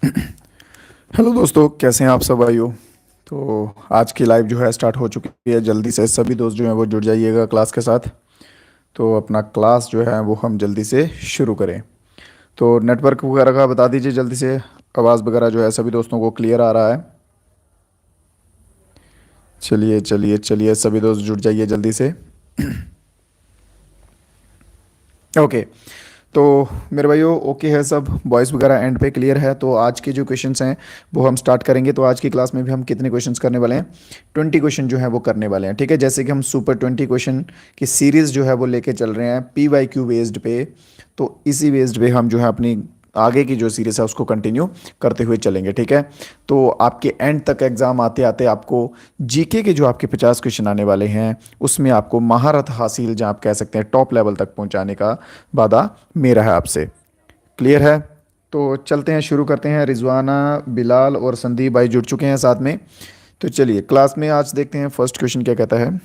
Hello दोस्तों, कैसे हैं आप सब भाइयों। तो आज की लाइव जो है स्टार्ट हो चुकी है। जल्दी से सभी दोस्त जो हैं वो जुड़ जाइएगा क्लास के साथ। तो अपना क्लास जो है वो हम जल्दी से शुरू करें। तो नेटवर्क वगैरह का बता दीजिए जल्दी से। आवाज़ वगैरह जो है सभी दोस्तों को क्लियर आ रहा है। चलिए चलिए चलिए, सभी दोस्त जुड़ जाइए जल्दी से। ओके। तो मेरे भाइयों ओके है सब, वॉइस वगैरह एंड पे क्लियर है। तो आज के जो क्वेश्चंस हैं वो हम स्टार्ट करेंगे। तो आज की क्लास में भी हम कितने क्वेश्चंस करने वाले हैं? 20 क्वेश्चन जो है वो करने वाले हैं, ठीक है। जैसे कि हम सुपर 20 क्वेश्चन की सीरीज़ जो है वो लेके चल रहे हैं PYQ बेस्ड पे। तो इसी बेस्ड पे हम जो है अपनी आगे की जो सीरीज़ है उसको कंटिन्यू करते हुए चलेंगे, ठीक है। तो आपके एंड तक एग्ज़ाम आते आते आपको जीके के जो आपके 50 क्वेश्चन आने वाले हैं उसमें आपको महारत हासिल, जहाँ आप कह सकते हैं टॉप लेवल तक पहुंचाने का वादा मेरा है आपसे। क्लियर है? तो चलते हैं, शुरू करते हैं। रिजवाना, बिलाल और संदीप भाई जुड़ चुके हैं साथ में। तो चलिए क्लास में आज देखते हैं फर्स्ट क्वेश्चन क्या कहता है।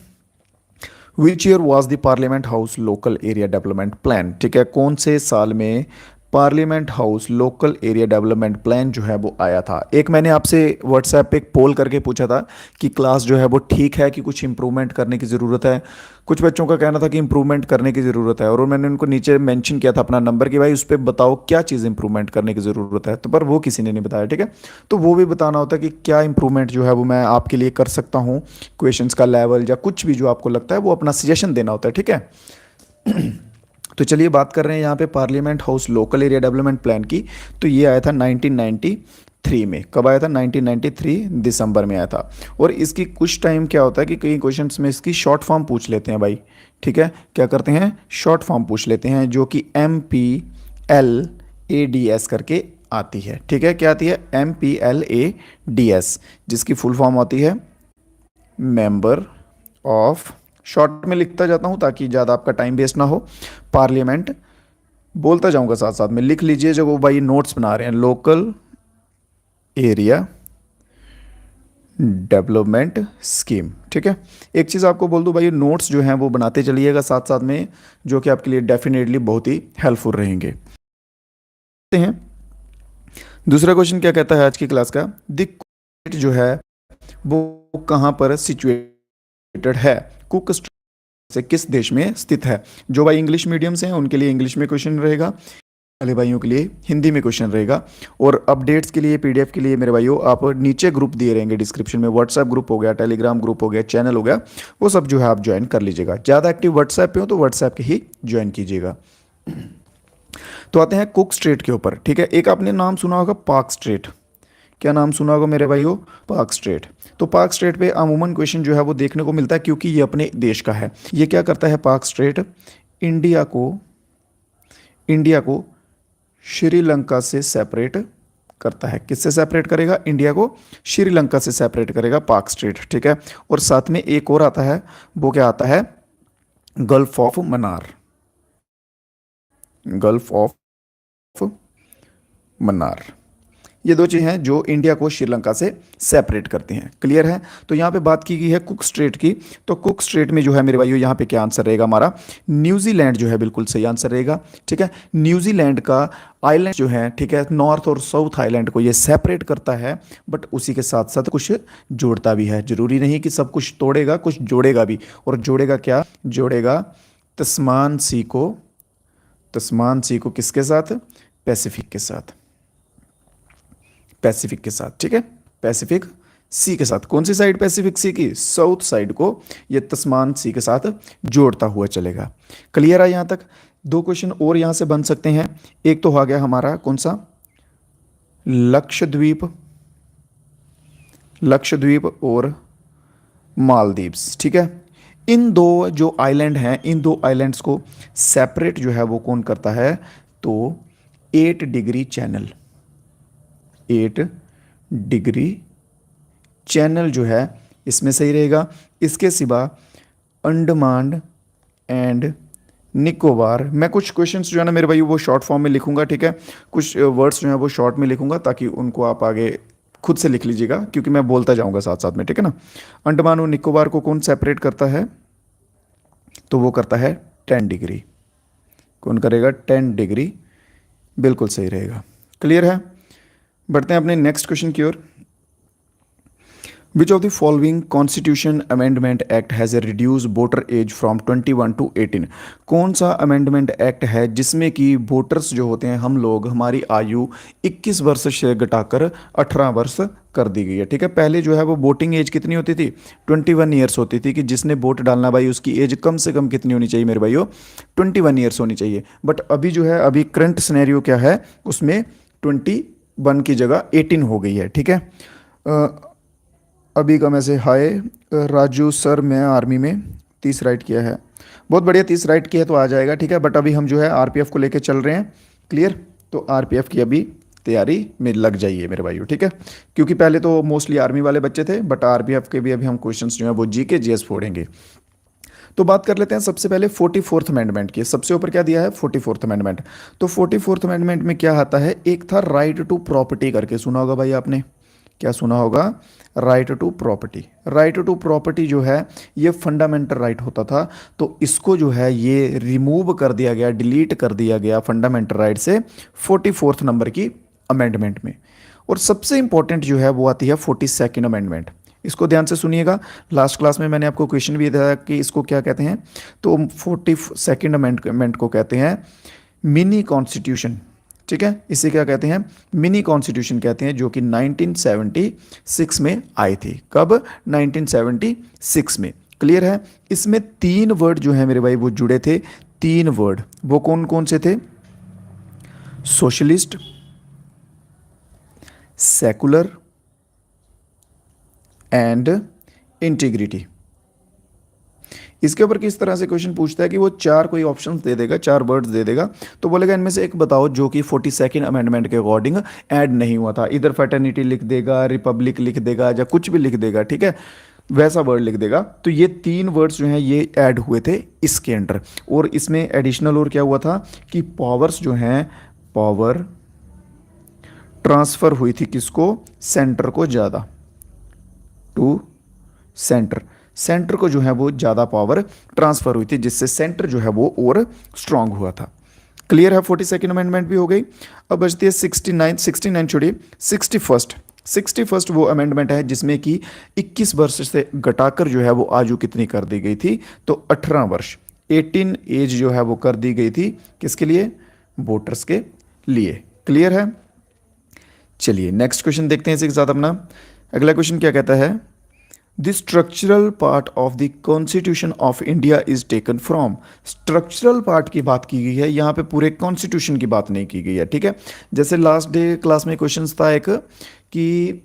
Which year was the parliament house local area development plan, ठीक है। कौन से साल में parliament house local area development plan जो है वो आया था? एक मैंने आपसे व्हाट्सएप पे एक पोल करके पूछा था कि क्लास जो है वो ठीक है कि कुछ इंप्रूवमेंट करने की ज़रूरत है। कुछ बच्चों का कहना था कि इंप्रूवमेंट करने की ज़रूरत है, और मैंने उनको नीचे मेंशन किया था अपना नंबर कि भाई उस पर बताओ क्या चीज़ इंप्रूवमेंट करने की ज़रूरत है। तो पर वो किसी ने नहीं बताया, ठीक है। तो वो भी बताना होता है कि क्या इंप्रूवमेंट जो है वो मैं आपके लिए कर सकता हूँ, क्वेश्चंस का लेवल या कुछ भी जो आपको लगता है वो अपना सजेशन देना होता है, ठीक है। तो चलिए बात कर रहे हैं यहाँ पे parliament house local area development plan की। तो ये आया था 1993 में। कब आया था? 1993 दिसंबर में आया था। और इसकी कुछ टाइम क्या होता है कि कई क्वेश्चंस में इसकी शॉर्ट फॉर्म पूछ लेते हैं भाई, ठीक है। क्या करते हैं? शॉर्ट फॉर्म पूछ लेते हैं, जो कि MPLADS करके आती है, ठीक है। क्या आती है? MPLADS, जिसकी फुल फॉर्म होती है मेंबर ऑफ, शॉर्ट में लिखता जाता हूँ ताकि ज़्यादा आपका टाइम वेस्ट ना हो। पार्लियामेंट, बोलता जाऊंगा साथ साथ में, लिख लीजिए जब वो भाई नोट्स बना रहे हैं। लोकल एरिया डेवलपमेंट स्कीम, ठीक है। एक चीज़ आपको बोल दूं भाई, नोट्स जो हैं वो बनाते चलिएगा साथ साथ में, जो कि आपके लिए डेफिनेटली बहुत ही हेल्पफुल रहेंगे। हैं दूसरा क्वेश्चन क्या कहता है आज की क्लास का। दिक जो है वो कहाँ पर सिचुएटेड है? कुक से किस देश में स्थित है? जो भाई इंग्लिश मीडियम से हैं उनके लिए इंग्लिश में क्वेश्चन रहेगा, वाले भाइयों के लिए हिंदी में क्वेश्चन रहेगा। और अपडेट्स के लिए, PDF के लिए मेरे भाइयों आप नीचे ग्रुप दिए रहेंगे डिस्क्रिप्शन में। व्हाट्सएप ग्रुप हो गया, टेलीग्राम ग्रुप हो गया, चैनल हो गया, वो सब जो है आप ज्वाइन कर लीजिएगा। ज़्यादा एक्टिव व्हाट्सएप पे हो तो व्हाट्सएप के ही ज्वाइन कीजिएगा। तो आते हैं कुक स्ट्रेट के ऊपर, ठीक है। एक आपने नाम सुना होगा पार्क स्ट्रेट। क्या नाम सुना होगा मेरे भाइयों? Park straight. तो पार्क स्ट्रेट पे अमूमन क्वेश्चन जो है वो देखने को मिलता है, क्योंकि ये अपने देश का है। ये क्या करता है पार्क स्ट्रेट? इंडिया को इंडिया को श्रीलंका से सेपरेट करता है। किससे सेपरेट करेगा? इंडिया को श्रीलंका से सेपरेट करेगा पार्क स्ट्रेट, ठीक है। और साथ में एक और आता है, वो क्या आता है? Gulf of Mannar. Gulf of Mannar. ये दो चीज़ हैं जो इंडिया को श्रीलंका से सेपरेट करती हैं। क्लियर है? तो यहाँ पे बात की गई है कुक स्ट्रेट की। तो कुक स्ट्रेट में जो है मेरे भाइयों यहाँ पे क्या आंसर रहेगा हमारा? न्यूजीलैंड जो है बिल्कुल सही आंसर रहेगा, ठीक है। न्यूजीलैंड का आइलैंड जो है, ठीक है, नॉर्थ और साउथ आइलैंड को ये सेपरेट करता है, बट उसी के साथ साथ कुछ जोड़ता भी है। जरूरी नहीं कि सब कुछ तोड़ेगा, कुछ जोड़ेगा भी। और जोड़ेगा क्या? जोड़ेगा तस्मान सी को, तस्मान सी को किसके साथ? पैसिफिक के साथ। पैसिफिक के साथ, ठीक है। पैसिफिक सी के साथ। कौन सी साइड? पैसिफिक सी की साउथ साइड को ये तस्मान सी के साथ जोड़ता हुआ चलेगा। क्लियर है यहाँ तक? दो क्वेश्चन और यहाँ से बन सकते हैं। एक तो हो गया हमारा कौन सा? लक्षद्वीप, लक्षद्वीप और मालदीव्स, ठीक है। इन दो जो आइलैंड हैं, इन दो आइलैंड्स को सेपरेट जो है वो कौन करता है? तो 8 डिग्री चैनल, 8 डिग्री चैनल जो है इसमें सही रहेगा। इसके सिवा अंडमान एंड निकोबार, मैं कुछ क्वेश्चंस जो है ना मेरे भाई वो शॉर्ट फॉर्म में लिखूंगा, ठीक है। कुछ वर्ड्स जो है वो शॉर्ट में लिखूंगा ताकि उनको आप आगे खुद से लिख लीजिएगा, क्योंकि मैं बोलता जाऊंगा साथ साथ में, ठीक है ना। अंडमान और निकोबार को कौन सेपरेट करता है? तो वो करता है 10 डिग्री। कौन करेगा? 10 डिग्री, बिल्कुल सही रहेगा। क्लियर है? बढ़ते हैं अपने नेक्स्ट क्वेश्चन की ओर। Which of the following constitution amendment act has a reduce voter age from 21 to 18? कौन सा अमेंडमेंट एक्ट है जिसमें कि वोटर्स जो होते हैं हम लोग, हमारी आयु 21 वर्ष से घटाकर 18 वर्ष कर दी गई है। ठीक है, पहले जो है वो वोटिंग एज कितनी होती थी, 21 ईयर्स होती थी, कि जिसने वोट डालना भाई उसकी एज कम से कम कितनी होनी चाहिए मेरे भाइयों, 21 ईयर्स होनी चाहिए। बट अभी जो है, अभी करंट सिनेरियो क्या है, उसमें 21 की जगह 18 हो गई है। ठीक है, अभी का मैसेज, हाय राजू सर, मैं आर्मी में 30 राइट किया है। बहुत बढ़िया, 30 राइट किया है तो आ जाएगा। ठीक है, बट अभी हम जो है आरपीएफ को लेके चल रहे हैं। क्लियर, तो आरपीएफ की अभी तैयारी में लग जाइए मेरे भाइयों। ठीक है, क्योंकि पहले तो मोस्टली आर्मी वाले बच्चे थे, बट आरपीएफ के भी अभी हम क्वेश्चंस जो है वो जीके जीएस फोड़ेंगे। तो बात कर लेते हैं सबसे पहले 44th अमेंडमेंट की। सबसे ऊपर क्या दिया है, 44th अमेंडमेंट। तो 44th अमेंडमेंट में क्या आता है, एक था राइट टू प्रॉपर्टी करके, सुना होगा भाई आपने, क्या सुना होगा, right to property. Right to property जो है ये फंडामेंटल राइट होता था, तो इसको जो है ये रिमूव कर दिया गया, डिलीट कर दिया गया फंडामेंटल राइट से 44th नंबर की अमेंडमेंट में। और सबसे इंपॉर्टेंट जो है वो आती है 42nd अमेंडमेंट। इसको ध्यान से सुनिएगा, लास्ट क्लास में मैंने आपको क्वेश्चन भी दिया कि इसको क्या कहते हैं। तो 42nd अमेंडमेंट को कहते हैं मिनी कॉन्स्टिट्यूशन। ठीक है, इसे क्या कहते हैं, मिनी कॉन्स्टिट्यूशन कहते हैं, जो कि 1976 में आई थी। कब, 1976 में। क्लियर है, इसमें 3 वर्ड जो है मेरे भाई वो जुड़े थे। 3 वर्ड, वो कौन कौन से थे, सोशलिस्ट, सेकुलर एंड इंटीग्रिटी। इसके ऊपर किस तरह से क्वेश्चन पूछता है कि वो 4 कोई ऑप्शंस दे देगा, 4 वर्ड्स दे देगा, तो बोलेगा इनमें से एक बताओ जो कि 42nd अमेंडमेंट के अकॉर्डिंग ऐड नहीं हुआ था। इधर फैटर्निटी लिख देगा, रिपब्लिक लिख देगा, या कुछ भी लिख देगा। ठीक है, वैसा वर्ड लिख देगा। तो ये 3 वर्ड्स जो हैं ये ऐड हुए थे इसके अंडर। और इसमें एडिशनल और क्या हुआ था कि पावर्स जो हैं, पावर ट्रांसफर हुई थी किसको, सेंटर को, ज़्यादा टू सेंटर। सेंटर को जो है वो ज़्यादा पावर ट्रांसफर हुई थी, जिससे सेंटर जो है वो और स्ट्रांग हुआ था। क्लियर है, 42nd अमेंडमेंट भी हो गई। अब बचती है 69 छोड़िए, 61st वो अमेंडमेंट है जिसमें कि 21 वर्ष से घटाकर जो है वो आयु कितनी कर दी गई थी, तो 18 वर्ष, 18 एज जो है वो कर दी गई थी, किसके लिए, वोटर्स के लिए। क्लियर है, चलिए नेक्स्ट क्वेश्चन देखते हैं इसी के साथ अपना। अगला क्वेश्चन क्या कहता है, the structural part of the constitution of India is taken from. Structural part की बात की गई है, यहाँ पे पूरे कॉन्स्टिट्यूशन की बात नहीं की गई है। ठीक है, जैसे लास्ट डे क्लास में क्वेश्चन था एक, कि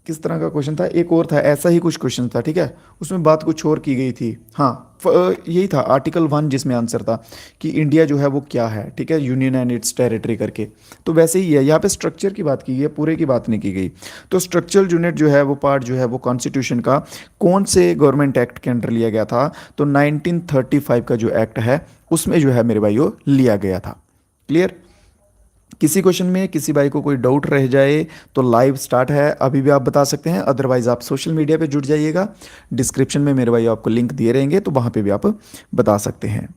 किस तरह का क्वेश्चन था, एक और था, ऐसा ही कुछ क्वेश्चन था। ठीक है, उसमें बात कुछ और की गई थी। हाँ, यही था आर्टिकल 1 जिसमें आंसर था कि इंडिया जो है वो क्या है। ठीक है, यूनियन एंड इट्स टेरिटरी करके। तो वैसे ही है, यहाँ पे स्ट्रक्चर की बात की गई है, पूरे की बात नहीं की गई। तो स्ट्रक्चरल यूनिट जो है वो पार्ट जो है वो कॉन्स्टिट्यूशन का कौन से गवर्नमेंट एक्ट के अंडर लिया गया था, तो 1935 का जो एक्ट है उसमें जो है मेरे भाइयों लिया गया था। क्लियर, किसी क्वेश्चन में किसी भाई को कोई डाउट रह जाए तो लाइव स्टार्ट है, अभी भी आप बता सकते हैं, अदरवाइज आप सोशल मीडिया पे जुड़ जाइएगा। डिस्क्रिप्शन में मेरे भाई आपको लिंक दिए रहेंगे, तो वहाँ पे भी आप बता सकते हैं।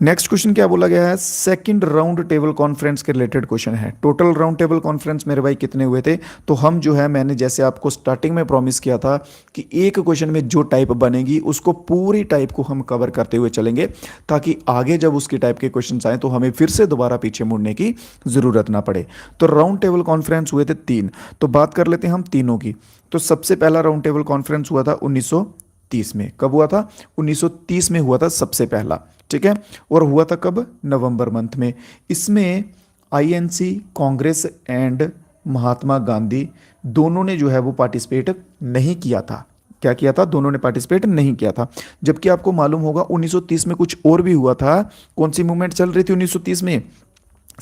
नेक्स्ट क्वेश्चन क्या बोला गया है, सेकंड राउंड टेबल कॉन्फ्रेंस के रिलेटेड क्वेश्चन है। टोटल राउंड टेबल कॉन्फ्रेंस मेरे भाई कितने हुए थे, तो हम जो है, मैंने जैसे आपको स्टार्टिंग में प्रॉमिस किया था कि एक क्वेश्चन में जो टाइप बनेगी उसको पूरी टाइप को हम कवर करते हुए चलेंगे, ताकि आगे जब उसकी टाइप के क्वेश्चन आए तो हमें फिर से दोबारा पीछे मुड़ने की जरूरत ना पड़े। तो राउंड टेबल कॉन्फ्रेंस हुए थे 3, तो बात कर लेते हैं हम तीनों की। तो सबसे पहला राउंड टेबल कॉन्फ्रेंस हुआ था 1930 में। कब हुआ था, 1930 में हुआ था सबसे पहला। ठीक है, और हुआ था कब, नवंबर मंथ में। इसमें आईएनसी, कांग्रेस एंड महात्मा गांधी दोनों ने जो है वो पार्टिसिपेट नहीं किया था। क्या किया था, दोनों ने पार्टिसिपेट नहीं किया था। जबकि आपको मालूम होगा 1930 में कुछ और भी हुआ था। कौन सी मूवमेंट चल रही थी 1930 में,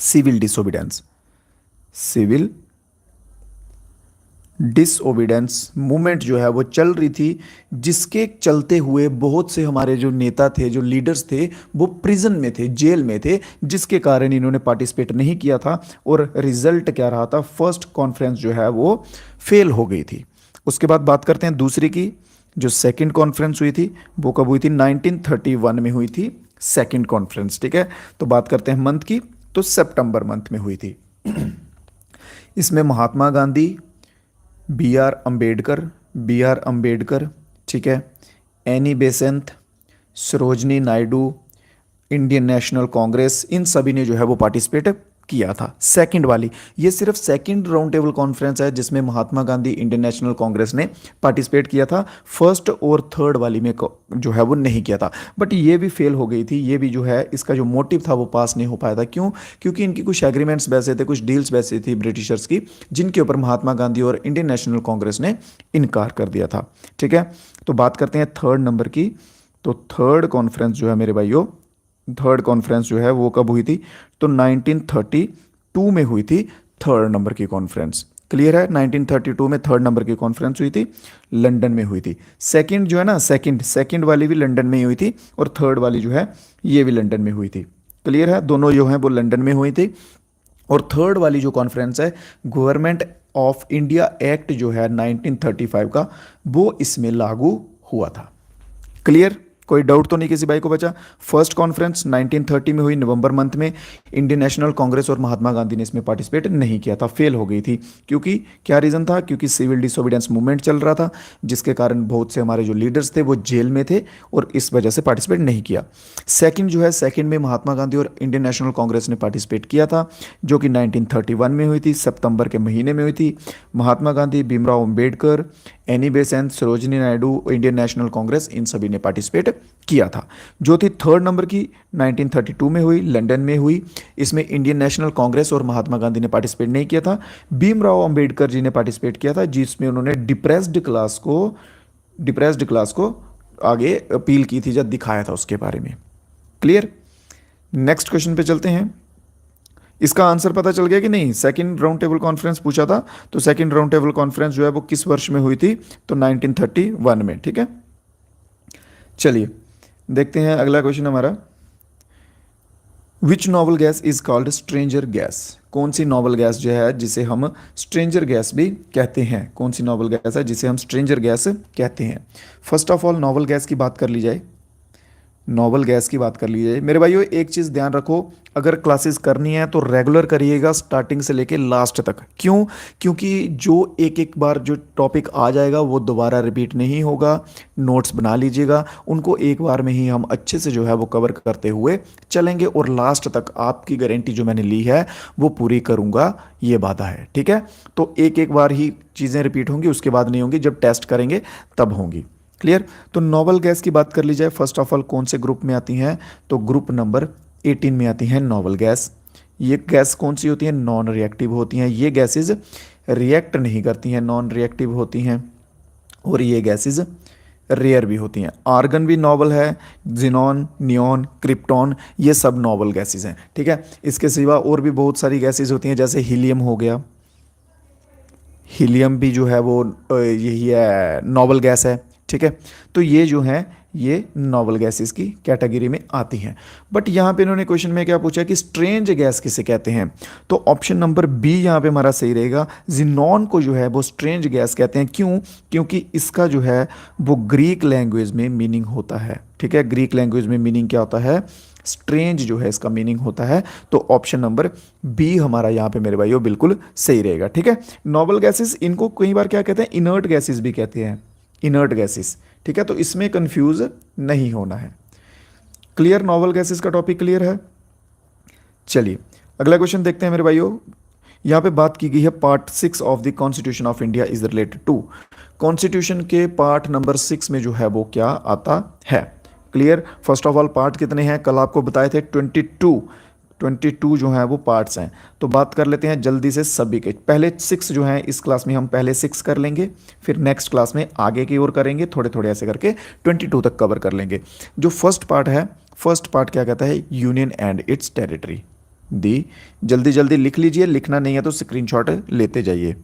सिविल डिसोबीडेंस। सिविल डिसओबीडेंस मूवमेंट जो है वो चल रही थी, जिसके चलते हुए बहुत से हमारे जो नेता थे, जो लीडर्स थे, वो प्रिजन में थे, जेल में थे, जिसके कारण इन्होंने पार्टिसिपेट नहीं किया था। और रिजल्ट क्या रहा था, फर्स्ट कॉन्फ्रेंस जो है वो फेल हो गई थी। उसके बाद बात करते हैं दूसरी की, जो सेकंड कॉन्फ्रेंस हुई थी वो कब हुई थी, 1931 में हुई थी सेकंड कॉन्फ्रेंस। ठीक है, तो बात करते हैं मंथ की, तो सितंबर मंथ में हुई थी। इसमें महात्मा गांधी, बी आर अम्बेडकर, ठीक है, Annie Besant, Sarojini Naidu, Indian National Congress, इन सभी ने जो है वो पार्टिसिपेट किया था। सेकंड वाली, ये सिर्फ सेकंड राउंड टेबल कॉन्फ्रेंस है जिसमें महात्मा गांधी, इंडियन नेशनल कांग्रेस ने पार्टिसिपेट किया था। फर्स्ट और थर्ड वाली में जो है वो नहीं किया था, बट ये भी फेल हो गई थी। ये भी जो है इसका जो मोटिव था वो पास नहीं हो पाया था। क्यों? क्योंकि इनकी कुछ एग्रीमेंट्स वैसे थे, कुछ डील्स वैसे थी ब्रिटिशर्स की, जिनके ऊपर महात्मा गांधी और इंडियन नेशनल कांग्रेस ने इनकार कर दिया था। ठीक है, तो बात करते हैं थर्ड नंबर की। तो थर्ड कॉन्फ्रेंस जो है मेरे भाइयों, थर्ड कॉन्फ्रेंस जो है वो कब हुई थी? तो 1932 में हुई थी थर्ड नंबर की कॉन्फ्रेंस। क्लियर है? 1932 में थर्ड नंबर की कॉन्फ्रेंस हुई थी, लंदन में हुई थी। सेकंड जो है ना, सेकंड वाली भी लंदन में ही हुई थी, और थर्ड वाली जो है ये भी लंदन में हुई थी। क्लियर है? दोनों जो है वो लंदन में हुई थी। और थर्ड वाली जो कॉन्फ्रेंस है, गवर्नमेंट ऑफ इंडिया एक्ट जो है 1935 का, वो इसमें लागू हुआ था। क्लियर? कोई डाउट तो नहीं किसी भाई को बचा? फर्स्ट कॉन्फ्रेंस 1930 में हुई, नवंबर मंथ में। इंडियन नेशनल कांग्रेस और महात्मा गांधी ने इसमें पार्टिसिपेट नहीं किया था, फेल हो गई थी। क्योंकि क्या रीज़न था? क्योंकि सिविल डिसोबीडियंस मूवमेंट चल रहा था, जिसके कारण बहुत से हमारे जो लीडर्स थे वो जेल में थे, और इस वजह से पार्टिसिपेट नहीं किया। सेकंड जो है, सेकंड में महात्मा गांधी और इंडियन नेशनल कांग्रेस ने पार्टिसिपेट किया था, जो कि 1931 में हुई थी, सितंबर के महीने में हुई थी। Mahatma Gandhi, Bhimrao Ambedkar, Annie Besant, Sarojini Naidu, Indian National Congress, इन सभी ने पार्टिसिपेट किया था। जो थी थर्ड नंबर की, 1932 में हुई, लंदन में हुई। इसमें इंडियन नेशनल कांग्रेस और महात्मा गांधी ने पार्टिसिपेट नहीं किया था, भीमराव अंबेडकर जी ने पार्टिसिपेट किया था, जिसमें उन्होंने डिप्रेस्ड क्लास को आगे अपील की थी, जब दिखाया था उसके बारे में। क्लियर? नेक्स्ट क्वेश्चन पे चलते हैं। इसका आंसर पता चल गया कि नहीं? सेकंड राउंड टेबल कॉन्फ्रेंस पूछा था, तो सेकंड राउंड टेबल कॉन्फ्रेंस जो है वो किस वर्ष में हुई थी? तो 1931 में। ठीक है, चलिए देखते हैं अगला क्वेश्चन हमारा। Which noble gas is called stranger gas? कौन सी नोबल गैस जो है जिसे हम स्ट्रेंजर गैस भी कहते हैं? कौन सी नोबल गैस है जिसे हम स्ट्रेंजर गैस कहते हैं? First of all noble gas की बात कर ली जाए, नोबल गैस की बात कर लीजिए। मेरे भाइयों एक चीज़ ध्यान रखो, अगर क्लासेस करनी है तो रेगुलर करिएगा, स्टार्टिंग से लेके लास्ट तक। क्यों? क्योंकि जो एक एक बार जो टॉपिक आ जाएगा वो दोबारा रिपीट नहीं होगा। नोट्स बना लीजिएगा, उनको एक बार में ही हम अच्छे से जो है वो कवर करते हुए चलेंगे, और लास्ट तक आपकी गारंटी जो मैंने ली है वो पूरी करूँगा, ये वादा है। ठीक है, तो एक एक बार ही चीज़ें रिपीट होंगी, उसके बाद नहीं होंगी, जब टेस्ट करेंगे तब होंगी। क्लियर? तो नोबल गैस की बात कर ली जाए, फर्स्ट ऑफ ऑल कौन से ग्रुप में आती हैं? तो ग्रुप नंबर 18 में आती हैं नोबल गैस। ये गैस कौन सी होती हैं? नॉन रिएक्टिव होती हैं। ये गैसेस रिएक्ट नहीं करती हैं, नॉन रिएक्टिव होती हैं, और ये गैसेस रेयर भी होती हैं। आर्गन भी नोबल है, जिनॉन, नियॉन, क्रिप्टॉन, ये सब नोबल गैसेस हैं। ठीक है, इसके सिवा और भी बहुत सारी गैसेस होती हैं, जैसे हीलियम हो गया। हीलियम भी जो है वो यही है, नोबल गैस है। ठीक है, तो ये जो है ये नोबल गैसेस की कैटेगरी में आती हैं। बट यहाँ पे इन्होंने क्वेश्चन में क्या पूछा कि स्ट्रेंज गैस किसे कहते हैं? तो ऑप्शन नंबर बी यहाँ पे हमारा सही रहेगा। जिनॉन को जो है वो स्ट्रेंज गैस कहते हैं। क्यों? क्योंकि इसका जो है वो ग्रीक लैंग्वेज में मीनिंग होता है। ठीक है, ग्रीक लैंग्वेज में मीनिंग क्या होता है? स्ट्रेंज जो है इसका मीनिंग होता है। तो ऑप्शन नंबर बी हमारा यहाँ पे मेरे भाइयों बिल्कुल सही रहेगा। ठीक है, नोबल गैसेस, इनको कई बार क्या कहते हैं? इनर्ट गैसेस भी कहते हैं, इनर्ट गैसेस। ठीक है, तो इसमें कंफ्यूज नहीं होना है। क्लियर? नोबल गैसेस का टॉपिक क्लियर है? चलिए अगला क्वेश्चन देखते हैं मेरे भाइयों। यहाँ पे बात की गई है part 6 of the constitution of India is related to. Constitution के पार्ट नंबर 6 में जो है वो क्या आता है? Clear? First of all part कितने हैं? कल आपको बताए थे 22 जो है वो पार्ट्स हैं। तो बात कर लेते हैं जल्दी से सभी के। पहले 6 जो हैं इस क्लास में हम पहले 6 कर लेंगे, फिर नेक्स्ट क्लास में आगे की ओर करेंगे, थोड़े थोड़े ऐसे करके 22 तक कवर कर लेंगे। जो फर्स्ट पार्ट है, फर्स्ट पार्ट क्या कहता है? यूनियन एंड इट्स टेरिटरी दी। जल्दी जल्दी लिख लीजिए, लिखना नहीं है तो स्क्रीनशॉट लेते जाइए।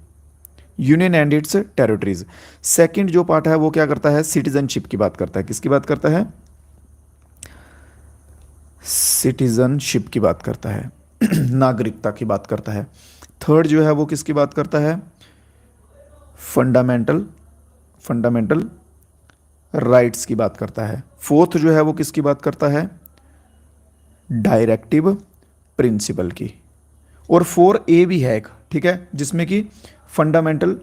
Union and it's territories. Second जो पार्ट है वो क्या करता है? सिटीजनशिप की बात करता है। किसकी बात करता है? सिटीजनशिप की बात करता है, नागरिकता की बात करता है। थर्ड जो है वो किसकी बात करता है? फंडामेंटल राइट्स की बात करता है। फोर्थ जो है वो किसकी बात करता है? डायरेक्टिव प्रिंसिपल की। और 4A भी है एक, ठीक है, जिसमें कि फंडामेंटल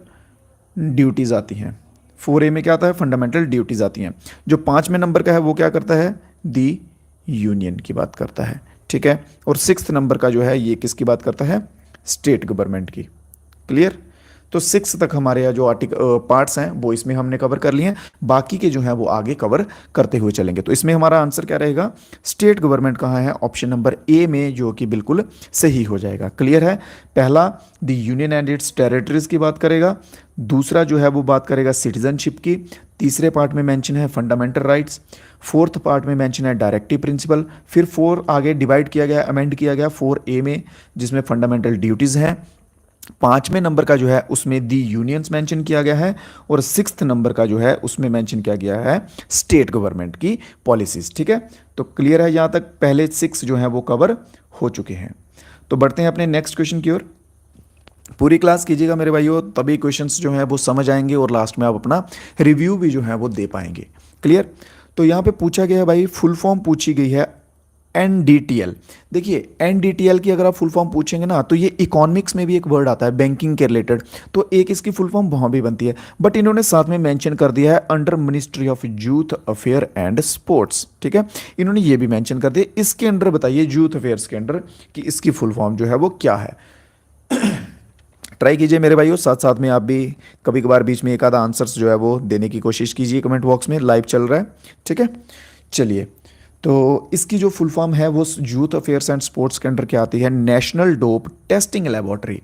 ड्यूटीज़ आती हैं। 4A में क्या आता है, फंडामेंटल ड्यूटीज़ आती हैं। जो 5वें नंबर का है वो क्या करता है, दी यूनियन की बात करता है, ठीक है। और 6th नंबर का जो है ये किसकी बात करता है, स्टेट गवर्नमेंट की। क्लियर। तो 6 तक हमारे यहाँ जो पार्ट्स हैं वो इसमें हमने कवर कर लिए हैं, बाकी के जो हैं वो आगे कवर करते हुए चलेंगे। तो इसमें हमारा आंसर क्या रहेगा, स्टेट गवर्नमेंट कहाँ है, ऑप्शन नंबर ए में, जो कि बिल्कुल सही हो जाएगा। क्लियर है। पहला the union and it's territories की बात करेगा, दूसरा जो है वो बात करेगा सिटीजनशिप की, तीसरे पार्ट में मेंशन है फंडामेंटल राइट्स, फोर्थ पार्ट में मेंशन है डायरेक्टिव प्रिंसिपल, फिर 4 आगे डिवाइड किया गया, अमेंड किया गया 4A में, जिसमें फंडामेंटल ड्यूटीज़ हैं। 5वें नंबर का जो है उसमें दी यूनियंस मेंशन किया गया है, और 6th नंबर का जो है उसमें मेंशन किया गया है स्टेट गवर्नमेंट की पॉलिसीज। ठीक है, तो क्लियर है, यहाँ तक पहले 6 जो है वो कवर हो चुके हैं। तो बढ़ते हैं अपने नेक्स्ट क्वेश्चन की ओर। पूरी क्लास कीजिएगा मेरे भाइयों, तभी क्वेश्चंस जो हैं वो समझ आएंगे और लास्ट में आप अपना रिव्यू भी जो है वो दे पाएंगे। क्लियर। तो यहाँ पे पूछा गया है भाई, फुल फॉर्म पूछी गई है NDTL। देखिए NDTL की अगर आप फुल फॉर्म पूछेंगे ना, तो ये इकोनॉमिक्स में भी एक वर्ड आता है बैंकिंग के रिलेटेड, तो एक इसकी फुल फॉर्म वहाँ भी बनती है, बट इन्होंने साथ में मेंशन कर दिया है under ministry of youth affair and sports. ठीक है, इन्होंने ये भी मेंशन कर दिया। इसके अंडर बताइए, यूथ अफेयर्स के अंडर, कि इसकी फुल फॉर्म जो है वो क्या है। ट्राई कीजिए मेरे भाइयों, साथ साथ में आप भी कभी कभार बीच में एक आधा आंसर्स जो है वो देने की कोशिश कीजिए कमेंट बॉक्स में, लाइव चल रहा है। ठीक है, चलिए, तो इसकी जो फुल फॉर्म है वो यूथ अफेयर्स एंड स्पोर्ट्स के अंडर क्या आती है, national dope testing laboratory.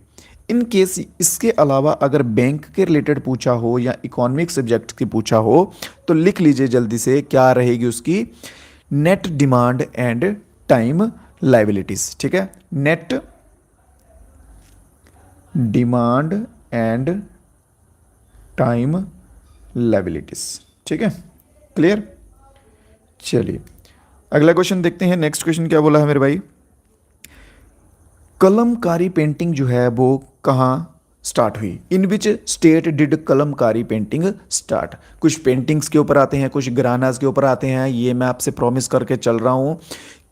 In case इसके अलावा अगर बैंक के रिलेटेड पूछा हो या इकोनॉमिक सब्जेक्ट की पूछा हो, तो लिख लीजिए जल्दी से, क्या रहेगी उसकी, net demand and time liabilities. ठीक है, net demand and time liabilities. ठीक है, क्लियर। चलिए अगला क्वेश्चन देखते हैं। नेक्स्ट क्वेश्चन क्या बोला है मेरे भाई, कलमकारी पेंटिंग जो है वो कहाँ स्टार्ट हुई, in which state did Kalamkari painting start. कुछ पेंटिंग्स के ऊपर आते हैं, कुछ ग्रानास के ऊपर आते हैं, ये मैं आपसे प्रॉमिस करके चल रहा हूँ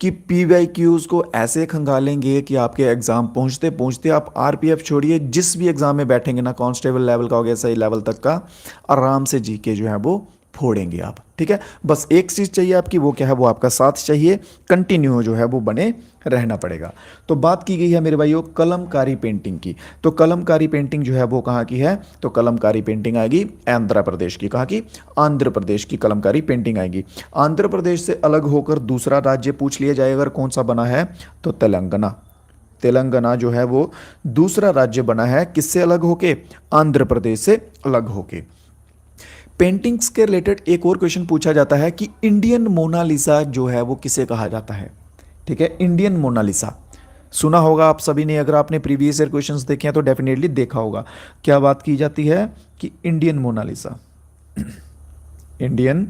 कि PYQs को ऐसे खंगालेंगे कि आपके एग्जाम पहुंचते पहुंचते आप RPF छोड़िए, जिस भी एग्जाम में बैठेंगे ना, कांस्टेबल लेवल का हो गया, सही लेवल तक का, आराम से GK जो है वो फोड़ेंगे आप। ठीक है, बस एक चीज़ चाहिए आपकी, वो क्या है, वो आपका साथ चाहिए, कंटिन्यू जो है वो बने रहना पड़ेगा। तो बात की गई है मेरे भाइयों कलमकारी पेंटिंग की, तो कलमकारी पेंटिंग जो है वो कहाँ की है, तो कलमकारी पेंटिंग आएगी आंध्र प्रदेश की। कहाँ की, आंध्र प्रदेश की कलमकारी पेंटिंग आएगी। आंध्र प्रदेश से अलग होकर दूसरा राज्य पूछ लिया जाए अगर कौन सा बना है, तो तेलंगाना। तेलंगाना जो है वो दूसरा राज्य बना है, किससे अलग होके, आंध्र प्रदेश से अलग होके। पेंटिंग्स के रिलेटेड एक और क्वेश्चन पूछा जाता है कि इंडियन मोनालिसा जो है वो किसे कहा जाता है। ठीक है, इंडियन मोनालिसा सुना होगा आप सभी ने, अगर आपने प्रीवियस ईयर क्वेश्चंस देखे हैं तो डेफिनेटली देखा होगा। क्या बात की जाती है कि इंडियन मोनालिसा, इंडियन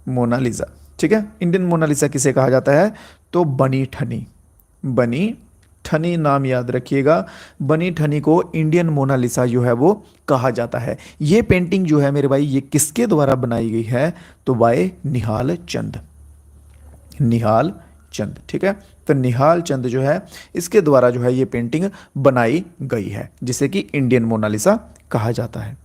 मोनालिसा। ठीक है, इंडियन मोनालिसा किसे कहा जाता है, तो बनी ठनी, बनी ठनी नाम याद रखिएगा, बनी ठनी को इंडियन मोनालिसा जो है वो कहा जाता है। ये पेंटिंग जो है मेरे भाई, ये किसके द्वारा बनाई गई है, तो बाय निहाल चंद, निहाल चंद। ठीक है, तो निहाल चंद जो है इसके द्वारा जो है ये पेंटिंग बनाई गई है, जिसे कि इंडियन मोनालिसा कहा जाता है।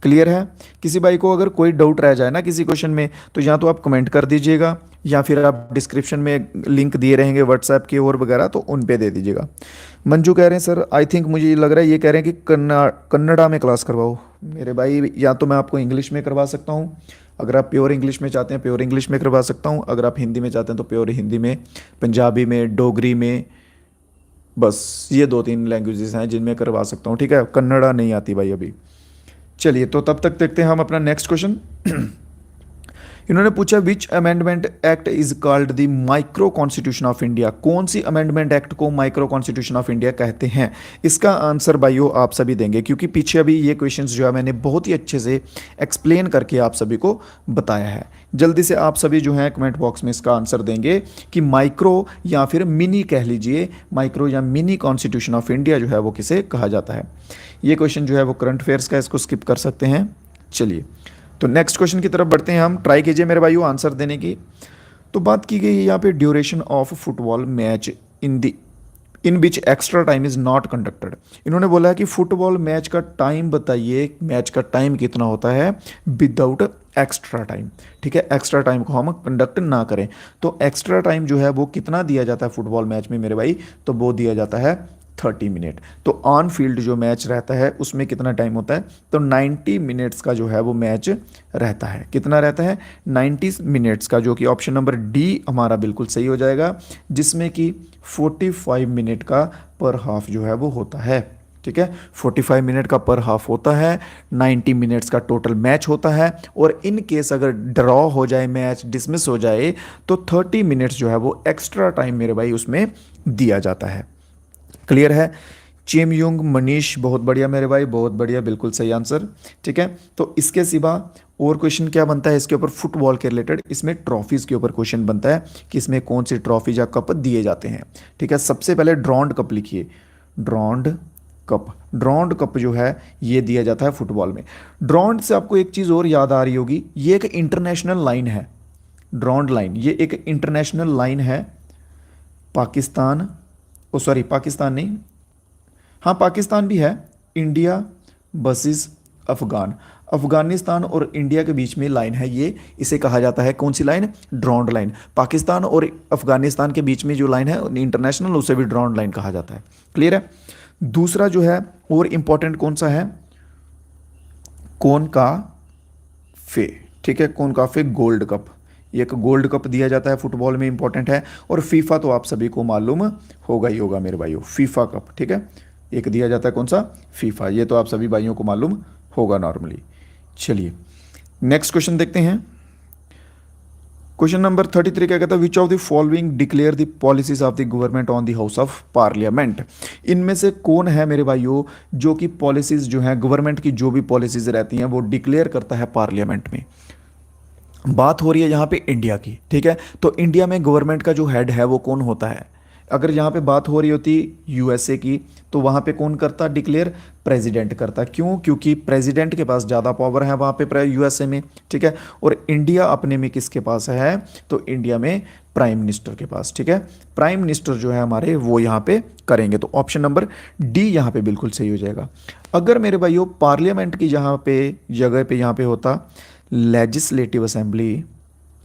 क्लियर है। किसी भाई को अगर कोई डाउट रह जाए ना किसी क्वेश्चन में, तो या तो आप कमेंट कर दीजिएगा, या फिर आप डिस्क्रिप्शन में लिंक दिए रहेंगे व्हाट्सएप के और वगैरह, तो उन पे दे दीजिएगा। मंजू कह रहे हैं सर, आई थिंक मुझे ये लग रहा है ये कह रहे हैं कि कन्नड़ा में क्लास करवाओ। मेरे भाई या तो मैं आपको इंग्लिश में करवा सकता हूँ, अगर आप प्योर इंग्लिश में चाहते हैं प्योर इंग्लिश में करवा सकता हूँ, अगर आप हिंदी में चाहते हैं तो प्योर हिंदी में, पंजाबी में, डोगरी में, बस ये 2-3 लैंग्वेजेस हैं जिनमें करवा सकता हूँ। ठीक है, कन्नड़ा नहीं आती भाई अभी। चलिए, तो तब तक देखते हैं हम अपना नेक्स्ट क्वेश्चन। इन्होंने पूछा विच amendment act is called the micro constitution of India. कौन सी अमेंडमेंट एक्ट को माइक्रो कॉन्स्टिट्यूशन ऑफ इंडिया कहते हैं। इसका आंसर भाइयों आप सभी देंगे, क्योंकि पीछे अभी ये क्वेश्चंस जो है मैंने बहुत ही अच्छे से एक्सप्लेन करके आप सभी को बताया है। जल्दी से आप सभी जो है कमेंट बॉक्स में इसका आंसर देंगे कि माइक्रो या फिर मिनी कह लीजिए, माइक्रो या मिनी कॉन्स्टिट्यूशन ऑफ इंडिया जो है वो किसे कहा जाता है। ये क्वेश्चन जो है वो करंट अफेयर्स का, इसको स्किप कर सकते हैं। चलिए, तो नेक्स्ट क्वेश्चन की तरफ बढ़ते हैं हम। ट्राई कीजिए मेरे भाइयों आंसर देने की। तो बात की गई है यहाँ पे duration of football match in the in which extra time is not conducted. इन्होंने बोला है कि फुटबॉल मैच का टाइम बताइए, मैच का टाइम कितना होता है विदाउट एक्स्ट्रा टाइम। ठीक है, एक्स्ट्रा टाइम को हम कंडक्ट ना करें तो एक्स्ट्रा टाइम जो है वो कितना दिया जाता है फुटबॉल मैच में मेरे भाई, तो वो दिया जाता है 30 मिनट। तो ऑन फील्ड जो मैच रहता है उसमें कितना टाइम होता है, तो 90 मिनट्स का जो है वो मैच रहता है। कितना रहता है, 90 मिनट्स का, जो कि ऑप्शन नंबर डी हमारा बिल्कुल सही हो जाएगा, जिसमें कि 45 मिनट का पर हाफ जो है वो होता है। ठीक है, 45 मिनट का पर हाफ होता है, 90 मिनट्स का टोटल मैच होता है, और इन केस अगर ड्रॉ हो जाए मैच, डिसमिस हो जाए, तो 30 मिनट्स जो है वो एक्स्ट्रा टाइम मेरे भाई उसमें दिया जाता है। क्लियर है। चेमयुंग मनीष, बहुत बढ़िया मेरे भाई, बहुत बढ़िया, बिल्कुल सही आंसर। ठीक है, तो इसके सिवा और क्वेश्चन क्या बनता है इसके ऊपर फुटबॉल के रिलेटेड, इसमें ट्रॉफीज के ऊपर क्वेश्चन बनता है कि इसमें कौन सी ट्रॉफी या कप दिए जाते हैं। ठीक है, सबसे पहले ड्रॉन्ड कप लिखिए, ड्रॉन्ड कप। ड्रॉन्ड कप जो है ये दिया जाता है फुटबॉल में। ड्रॉन्ड से आपको एक चीज़ और याद आ रही होगी, ये एक इंटरनेशनल लाइन है। ड्रॉन्ड लाइन ये एक इंटरनेशनल लाइन है। पाकिस्तान, ओ सॉरी पाकिस्तान नहीं, हाँ पाकिस्तान भी है, इंडिया वर्सेस अफगान, अफगानिस्तान और इंडिया के बीच में लाइन है ये, इसे कहा जाता है कौन सी लाइन, ड्रॉन्ड लाइन। पाकिस्तान और अफगानिस्तान के बीच में जो लाइन है इंटरनेशनल, उसे भी ड्रॉन्ड लाइन कहा जाता है। क्लियर है। दूसरा जो है और इंपॉर्टेंट कौन सा है, कौन का फे। ठीक है, कौन का फे गोल्ड कप, एक गोल्ड कप दिया जाता है फुटबॉल में, इंपॉर्टेंट है। और फीफा तो आप सभी को मालूम होगा ही होगा मेरे भाइयों, फीफा कप। ठीक है, एक दिया जाता है कौन सा, फीफा, ये तो आप सभी भाइयों को मालूम होगा नॉर्मली। चलिए नेक्स्ट क्वेश्चन देखते हैं। क्वेश्चन नंबर 33 क्या कहता है, विच of the following declare the policies of the government on the house of parliament. इनमें से कौन है मेरे भाइयों जो कि पॉलिसीज जो है गवर्नमेंट की, जो भी पॉलिसीज रहती हैं वो डिक्लेयर करता है पार्लियामेंट में। बात हो रही है यहाँ पे इंडिया की। ठीक है, तो इंडिया में गवर्नमेंट का जो हेड है वो कौन होता है। अगर यहाँ पे बात हो रही होती यूएसए की, तो वहाँ पे कौन करता डिक्लेयर, प्रेसिडेंट करता। क्यों, क्योंकि प्रेसिडेंट के पास ज़्यादा पावर है वहाँ पे यूएसए में। ठीक है, और इंडिया अपने में किसके पास है, तो इंडिया में प्राइम मिनिस्टर के पास। ठीक है, प्राइम मिनिस्टर जो है हमारे वो यहाँ पे करेंगे, तो ऑप्शन नंबर डी यहाँ पे बिल्कुल सही हो जाएगा। अगर मेरे भाइयों पार्लियामेंट की जहाँ पे जगह पे यहाँ पे होता लेजिस्लेटिव असेंबली,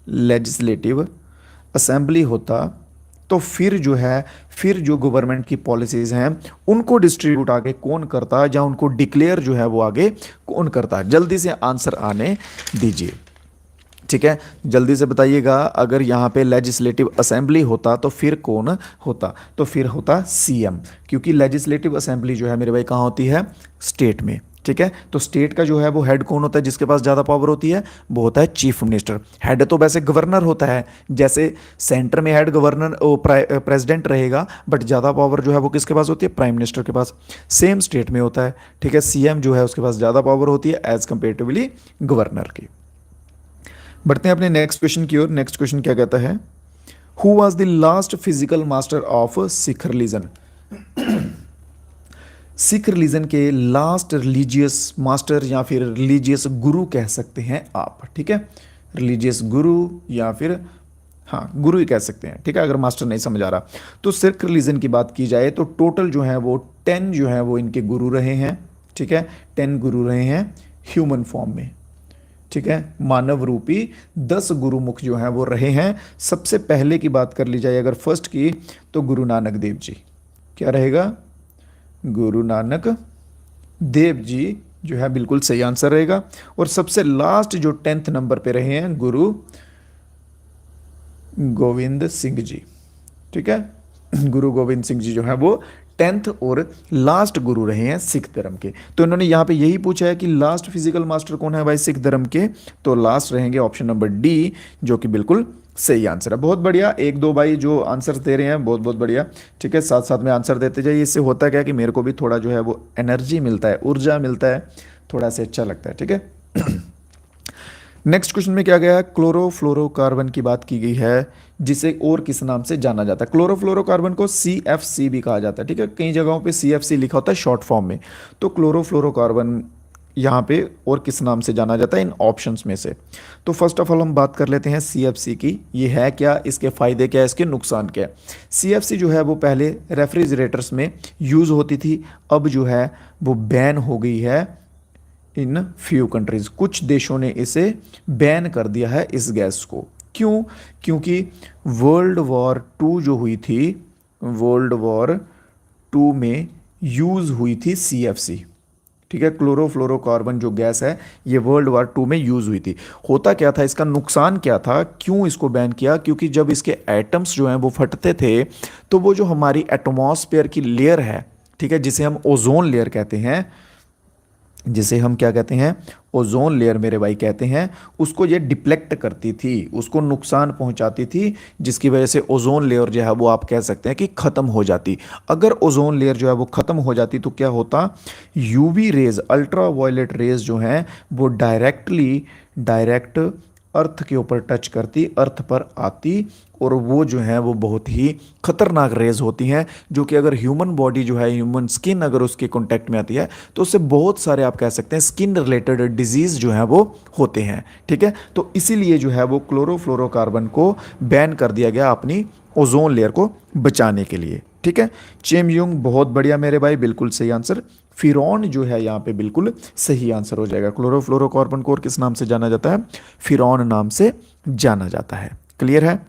लेजिस्लेटिव असेंबली होता, तो फिर जो है, फिर जो गवर्नमेंट की पॉलिसीज़ हैं उनको डिस्ट्रीब्यूट आगे कौन करता है, या उनको डिक्लेयर जो है वो आगे कौन करता है। जल्दी से आंसर आने दीजिए। ठीक है, जल्दी से बताइएगा। अगर यहाँ पे लेजिस्लेटिव असेंबली होता तो फिर कौन होता, तो फिर होता सीएम, क्योंकि लेजिस्लेटिव असेंबली जो है मेरे भाई कहाँ होती है, स्टेट में। ठीक है, तो स्टेट का जो है वो हेड कौन होता है, जिसके पास ज़्यादा पावर होती है, वो होता है चीफ मिनिस्टर। हेड तो वैसे गवर्नर होता है, जैसे सेंटर में हेड गवर्नर प्रेसिडेंट रहेगा, बट ज़्यादा पावर जो है वो किसके पास होती है, प्राइम मिनिस्टर के पास। सेम स्टेट में होता है। ठीक है, सीएम जो है उसके पास ज़्यादा पावर होती है एज कंपेरेटिवली गवर्नर की। बढ़ते हैं अपने नेक्स्ट क्वेश्चन की ओर। नेक्स्ट क्वेश्चन क्या कहता है, who was the last physical master of Sikh religion. Sikh religion के लास्ट रिलीजियस मास्टर या फिर रिलीजियस गुरु कह सकते हैं आप। ठीक है, रिलीजियस गुरु या फिर हाँ गुरु ही कह सकते हैं। ठीक है, अगर मास्टर नहीं समझ आ रहा तो सिख रिलीजन की बात की जाए तो टोटल जो है वो 10 जो है वो इनके गुरु रहे हैं। ठीक है, 10 गुरु रहे हैं ह्यूमन फॉर्म में। ठीक है, मानव रूपी 10 गुरुमुख जो हैं वो रहे हैं। सबसे पहले की बात कर ली जाए अगर फर्स्ट की, तो गुरु नानक देव जी। क्या रहेगा, गुरु नानक देव जी जो है बिल्कुल सही आंसर रहेगा। और सबसे लास्ट जो 10th नंबर पे रहे हैं गुरु गोविंद सिंह जी। ठीक है, गुरु गोविंद सिंह जी जो है वो 10th और लास्ट गुरु रहे हैं सिख धर्म के। तो इन्होंने यहाँ पे यही पूछा है कि लास्ट फिजिकल मास्टर कौन है भाई सिख धर्म के, तो लास्ट रहेंगे ऑप्शन नंबर डी, जो कि बिल्कुल सही आंसर है। बहुत बढ़िया, एक दो भाई जो आंसर दे रहे हैं, बहुत बहुत बढ़िया। ठीक है, साथ साथ में आंसर देते जाइए। इससे होता क्या है कि मेरे को भी थोड़ा जो है वो एनर्जी मिलता है, ऊर्जा मिलता है, थोड़ा सा अच्छा लगता है। ठीक है, नेक्स्ट क्वेश्चन में क्या गया है, क्लोरोफ्लोरोकार्बन की बात की गई है, जिसे और किस नाम से जाना जाता है। क्लोरोफ्लोरोकार्बन को CFC भी कहा जाता है। ठीक है, कई जगहों पे CFC लिखा होता है शॉर्ट फॉर्म में। तो क्लोरोफ्लोरोकार्बन यहाँ पे और किस नाम से जाना जाता है इन ऑप्शंस में से। तो फर्स्ट ऑफ ऑल हम बात कर लेते हैं सीएफसी की। ये है क्या, इसके फ़ायदे क्या है, इसके नुकसान क्या है। सीएफसी जो है वो पहले रेफ्रिजरेटर्स में यूज़ होती थी, अब जो है वो बैन हो गई है इन फ्यू कंट्रीज़। कुछ देशों ने इसे बैन कर दिया है इस गैस को। क्यों? क्योंकि वर्ल्ड वॉर 2 जो हुई थी, वर्ल्ड वॉर 2 में यूज़ हुई थी सीएफसी। ठीक है, क्लोरोफ्लोरोकार्बन जो गैस है ये वर्ल्ड वॉर 2 में यूज़ हुई थी। होता क्या था, इसका नुकसान क्या था, क्यों इसको बैन किया? क्योंकि जब इसके एटम्स जो हैं वो फटते थे तो वो जो हमारी एटमॉस्फेयर की लेयर है, ठीक है, जिसे हम ओजोन लेयर कहते हैं, जिसे हम क्या कहते हैं, ओजोन लेयर मेरे भाई कहते हैं, उसको ये डिप्लेक्ट करती थी, उसको नुकसान पहुंचाती थी, जिसकी वजह से ओजोन लेयर जो है वो आप कह सकते हैं कि ख़त्म हो जाती। अगर ओजोन लेयर जो है वो ख़त्म हो जाती तो क्या होता, UV rays, ultraviolet rays जो हैं वो डायरेक्ट अर्थ के ऊपर टच करती, अर्थ पर आती, और वो जो है वो बहुत ही खतरनाक रेज होती हैं, जो कि अगर ह्यूमन बॉडी जो है, ह्यूमन स्किन अगर उसके कांटेक्ट में आती है तो उससे बहुत सारे आप कह सकते हैं स्किन रिलेटेड डिजीज़ जो है वो होते हैं। ठीक है, तो इसीलिए जो है वो क्लोरोफ्लोरोकार्बन को बैन कर दिया गया अपनी ओजोन लेयर को बचाने के लिए। ठीक है, चेमयुंग बहुत बढ़िया मेरे भाई, बिल्कुल सही आंसर। फिरौन जो है यहाँ पे बिल्कुल सही आंसर हो जाएगा। क्लोरोफ्लोरोकार्बन को और किस नाम से जाना जाता है, फिरौन नाम से जाना जाता है। क्लियर है?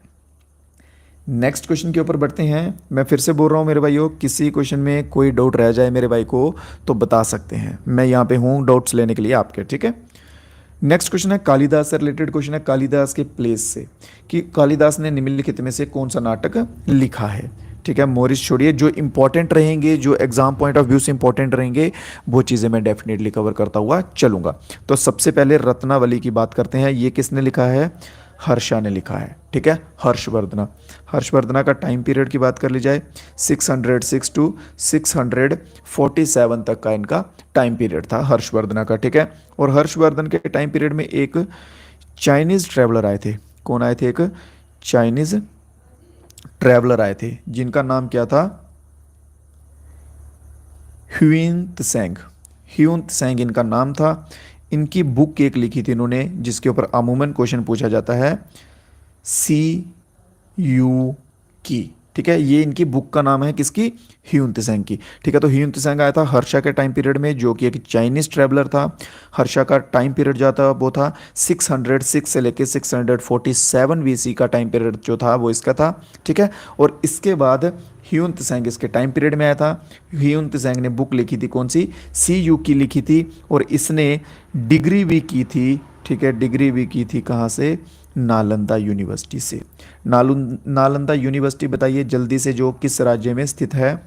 नेक्स्ट क्वेश्चन के ऊपर बढ़ते हैं। मैं फिर से बोल रहा हूँ मेरे भाइयों, किसी क्वेश्चन में कोई डाउट रह जाए मेरे भाई को तो बता सकते हैं, मैं यहाँ पे हूँ डाउट्स लेने के लिए आपके। ठीक है, नेक्स्ट क्वेश्चन है कालिदास से रिलेटेड क्वेश्चन है, कालिदास के प्लेस से, कि कालिदास ने निम्नलिखित में से कौन सा नाटक लिखा है। ठीक है, मोरिस छोड़िए, जो इंपॉर्टेंट रहेंगे, जो एग्जाम पॉइंट ऑफ व्यू से इंपॉर्टेंट रहेंगे वो चीज़ें मैं डेफिनेटली कवर करता हुआ चलूंगा। तो सबसे पहले रत्नावली की बात करते हैं। ये किसने लिखा है, हर्षा ने लिखा है। ठीक है, हर्षवर्धना। हर्षवर्धना का टाइम पीरियड की बात कर ली जाए, 606 टू 647 तक का इनका टाइम पीरियड था हर्षवर्धना का। ठीक है, और हर्षवर्धन के टाइम पीरियड में एक चाइनीज़ ट्रैवलर आए थे। कौन आए थे? एक चाइनीज़ ट्रैवलर आए थे जिनका नाम क्या था, ह्यून त्सेंग। ह्यून त्सेंग इनका नाम था। इनकी बुक एक लिखी थी इन्होंने, जिसके ऊपर अमूमन क्वेश्चन पूछा जाता है, सी यू की। ठीक है, ये इनकी बुक का नाम है, किसकी, ह्यून त्सेंग की। ठीक है, तो ह्यून त्सेंग आया था हर्षा के टाइम पीरियड में, जो कि एक चाइनीज ट्रैवलर था। हर्षा का टाइम पीरियड जो था वो था 606 से लेके 647 वीसी का टाइम पीरियड जो था वो इसका था। ठीक है, और इसके बाद ह्यून त्सेंग इसके टाइम पीरियड में आया था। ह्यून त्सेंग ने बुक लिखी थी, कौन सी, सी यू की लिखी थी, और इसने डिग्री भी की थी। ठीक है, डिग्री भी की थी कहाँ से, नालंदा यूनिवर्सिटी से। नालंदा यूनिवर्सिटी बताइए जल्दी से, जो किस राज्य में स्थित है,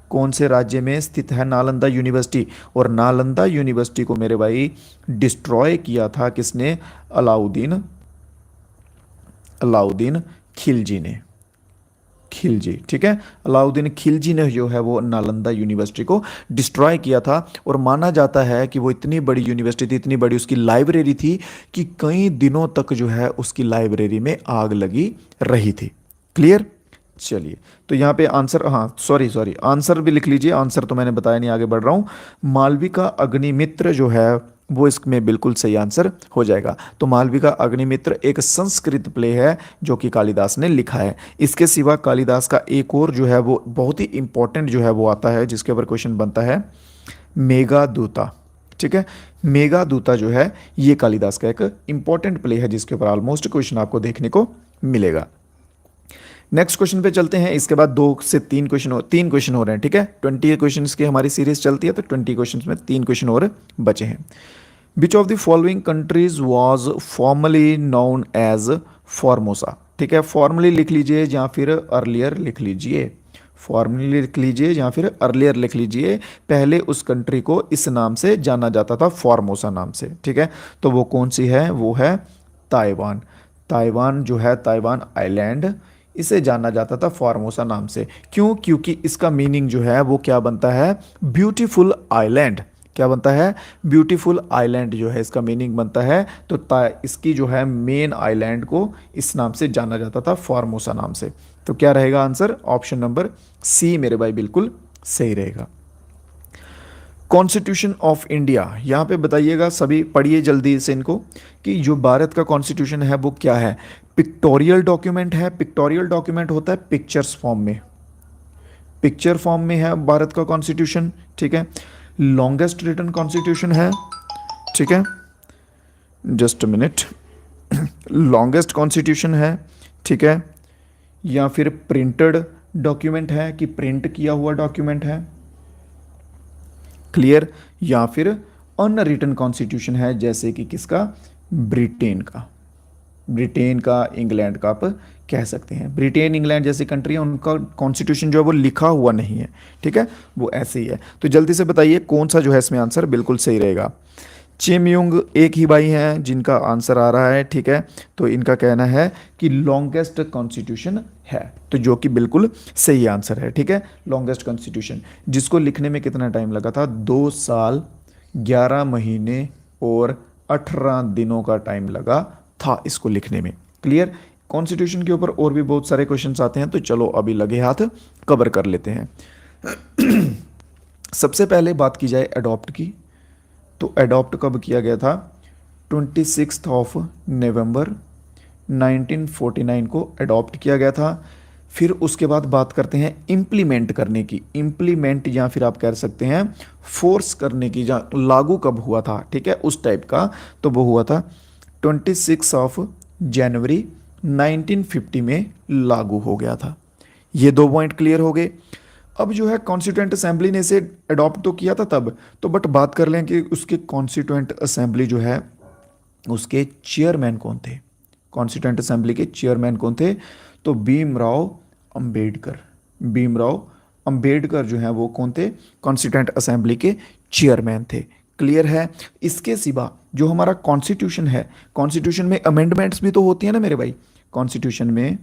कौन से राज्य में स्थित है नालंदा यूनिवर्सिटी। और नालंदा यूनिवर्सिटी को मेरे भाई डिस्ट्रॉय किया था किसने, अलाउद्दीन खिलजी ने। खिलजी, ठीक है, अलाउद्दीन खिलजी ने जो है वो नालंदा यूनिवर्सिटी को डिस्ट्रॉय किया था। और माना जाता है कि वो इतनी बड़ी यूनिवर्सिटी थी, इतनी बड़ी उसकी लाइब्रेरी थी, कि कई दिनों तक जो है उसकी लाइब्रेरी में आग लगी रही थी। क्लियर? चलिए, तो यहाँ पे आंसर, हाँ सॉरी आंसर भी लिख लीजिए, आंसर तो मैंने बताया नहीं, आगे बढ़ रहा हूँ। मालविका अग्निमित्र जो है वो इसमें बिल्कुल सही आंसर हो जाएगा। तो मालविका अग्निमित्र एक संस्कृत प्ले है जो कि कालिदास ने लिखा है। इसके सिवा कालिदास का एक और जो है वो बहुत ही इंपॉर्टेंट जो है वो आता है, जिसके ऊपर क्वेश्चन बनता है, मेघदूता। ठीक है, मेघदूता जो है ये कालिदास का एक इंपॉर्टेंट प्ले है, जिसके ऊपर ऑलमोस्ट क्वेश्चन आपको देखने को मिलेगा। नेक्स्ट क्वेश्चन पे चलते हैं। इसके बाद 2 से 3 क्वेश्चन हो रहे हैं। ठीक है, 20 क्वेश्चन की हमारी सीरीज चलती है, तो 20 क्वेश्चन में 3 क्वेश्चन और बचे हैं। Which of the following countries was formerly known as Formosa. ठीक है, फॉर्मली लिख लीजिए या फिर अर्लियर लिख लीजिए, फॉर्मली लिख लीजिए या फिर अर्लियर लिख लीजिए। पहले उस कंट्री को इस नाम से जाना जाता था, फॉर्मोसा नाम से। ठीक है, तो वो कौन सी है, वो है ताइवान। ताइवान जो है, ताइवान आइलैंड, इसे जाना जाता था फॉर्मोसा नाम से। क्यों? क्योंकि इसका मीनिंग जो है वो क्या बनता है, ब्यूटीफुल आइलैंड। क्या बनता है, ब्यूटीफुल आइलैंड जो है इसका मीनिंग बनता है। तो इसकी जो है मेन आइलैंड को इस नाम से जाना जाता था, फॉर्मोसा नाम से। तो क्या रहेगा आंसर, ऑप्शन नंबर सी मेरे भाई बिल्कुल सही रहेगा। कॉन्स्टिट्यूशन ऑफ इंडिया, यहाँ पे बताइएगा सभी, पढ़िए जल्दी से इनको, कि जो भारत का कॉन्स्टिट्यूशन है वो क्या है। पिक्टोरियल डॉक्यूमेंट है। पिक्टोरियल डॉक्यूमेंट होता है पिक्चर्स फॉर्म में, पिक्चर फॉर्म में है भारत का कॉन्स्टिट्यूशन, ठीक है। लॉन्गेस्ट रिटन कॉन्स्टिट्यूशन है, ठीक है, just a minute. Longest constitution है, ठीक है, या फिर प्रिंटेड डॉक्यूमेंट है कि प्रिंट किया हुआ डॉक्यूमेंट है, क्लियर, या फिर अनरिटन कॉन्स्टिट्यूशन है, जैसे कि किसका, ब्रिटेन का, ब्रिटेन का, इंग्लैंड का, आप कह सकते हैं। ब्रिटेन इंग्लैंड जैसी कंट्री है, उनका कॉन्स्टिट्यूशन जो है वो लिखा हुआ नहीं है, ठीक है, वो ऐसे ही है। तो जल्दी से बताइए कौन सा जो है इसमें आंसर बिल्कुल सही रहेगा। चिमयुंग एक ही भाई हैं जिनका आंसर आ रहा है, ठीक है, तो इनका कहना है कि लॉन्गेस्ट कॉन्स्टिट्यूशन है, तो जो कि बिल्कुल सही आंसर है, ठीक है। लॉन्गेस्ट कॉन्स्टिट्यूशन, जिसको लिखने में कितना टाइम लगा था, 2 साल 11 महीने और 18 दिनों का टाइम लगा था इसको लिखने में, क्लियर। कॉन्स्टिट्यूशन के ऊपर और भी बहुत सारे क्वेश्चंस आते हैं, तो चलो अभी लगे हाथ कवर कर लेते हैं। सबसे पहले बात की जाए अडॉप्ट की, तो अडॉप्ट कब किया गया था, 26 ऑफ नवंबर 1949 को अडॉप्ट किया गया था। फिर उसके बाद बात करते हैं इम्प्लीमेंट करने की, इम्प्लीमेंट या फिर आप कह सकते हैं फोर्स करने की, जहाँ लागू कब हुआ था, ठीक है, उस टाइप का, तो वो हुआ था 26 ऑफ जनवरी 1950 में लागू हो गया था। ये 2 पॉइंट क्लियर हो गए। अब जो है कॉन्स्टिट्यूएंट असेंबली ने इसे अडॉप्ट तो किया था तब, तो बट बात कर लें कि उसके कॉन्स्टिट्यूएंट असेंबली जो है उसके चेयरमैन कौन थे, कॉन्स्टिट्यूएंट असेंबली के चेयरमैन कौन थे, तो भीमराव अंबेडकर, भीमराव अंबेडकर जो है वो कौन थे, कॉन्स्टिट्यूएंट असेंबली के चेयरमैन थे, क्लियर है। इसके सिवा जो हमारा कॉन्स्टिट्यूशन है, कॉन्स्टिट्यूशन में अमेंडमेंट्स भी तो होती हैं ना मेरे भाई, कॉन्स्टिट्यूशन में